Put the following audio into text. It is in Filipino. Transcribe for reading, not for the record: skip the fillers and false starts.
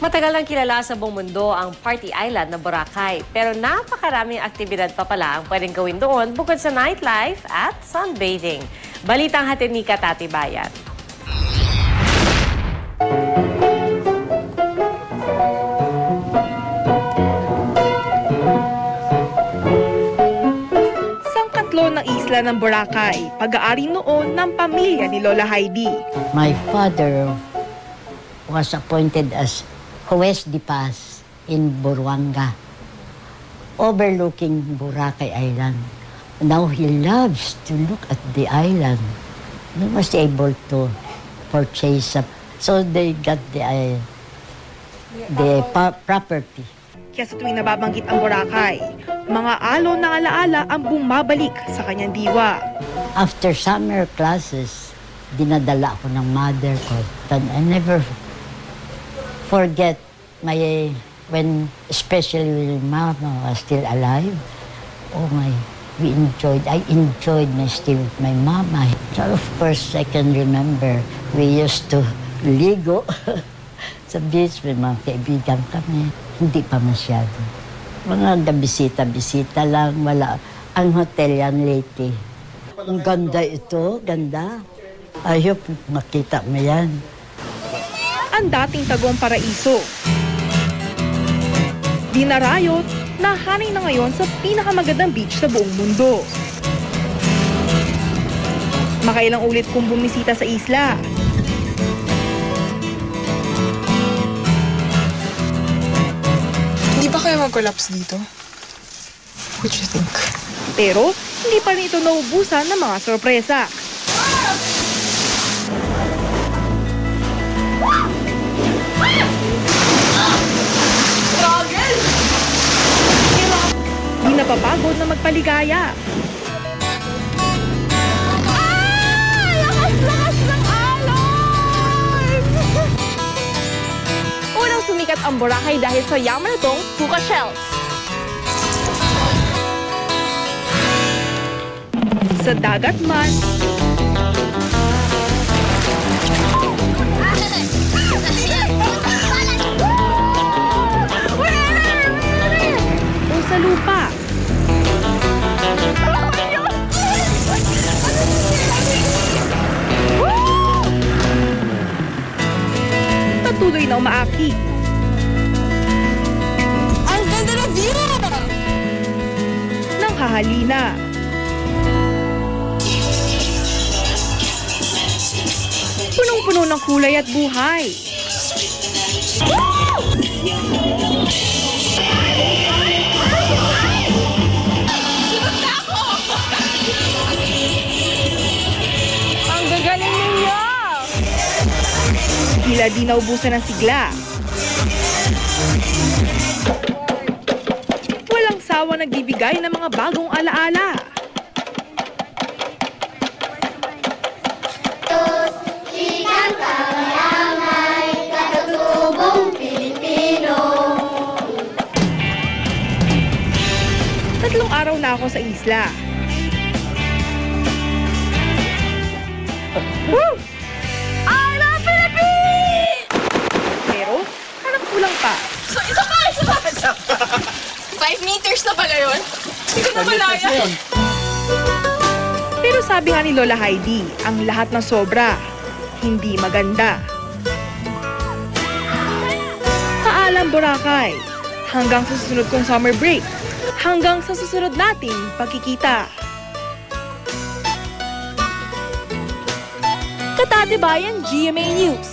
Matagal nang kilala sa buong mundo ang party island na Boracay. Pero napakaraming aktibidad pa pala ang pwedeng gawin doon bukod sa nightlife at sunbathing. Balitang hatid ni Katati Bayan. Sangkatlo ng isla ng Boracay, pag-aari noon ng pamilya ni Lola Heidi. My father was appointed as Juez de Paz in Buruanga, overlooking Boracay Island. Now he loves to look at the island. He was able to purchase so they got the property. Kaya sa tuwing nababanggit ang Boracay, mga alon na alaala ang bumabalik sa kanyang diwa. After summer classes, dinadala ako ng mother ko. I never forget when especially when Mama was still alive. Oh my, I enjoyed my stay with my Mama. So of course, I can remember we used to ligo sa beach, may mga kaibigan kami. Hindi pa masyado. Mga bisita-bisita lang, wala. Ang hotel yan lately. Ang ganda ito, ganda. I hope makita mo yan. Ang dating Tagum Paraiso. Dinarayot, nahanay na ngayon sa pinakamagandang beach sa buong mundo. Makailang ulit kong bumisita sa isla. Hindi ba kayo mag-collapse dito? What do you think? Pero hindi pa rin ito naubusan ng mga sorpresa. Di napapagod na magpaligaya. Lakas ng alon! Unang sumikat ang Boracay dahil sa yaman nitong puka shells. Sa dagat man, o sa lupa. Patuloy na umaakit. Ang ganda ng view! Nang hahalina. Punong-puno ng kulay at buhay. Ang gagaling ninyo! Tila di naubusan ng sigla. Walang sawa nagbibigay ng mga bagong alaala. Tatlong araw na ako sa isla. Woo! I love Philippines! Pero, parang kulang pa. So, isa pa! 5 meters na pala yun? Hindi ko na malaya. Pero sabi nga ni Lola Heidi, ang lahat ng sobra, hindi maganda. Paalam Boracay, hanggang sa susunod kong summer break, hanggang sa susunod nating pagkikita. Katati Bayan, GMA News.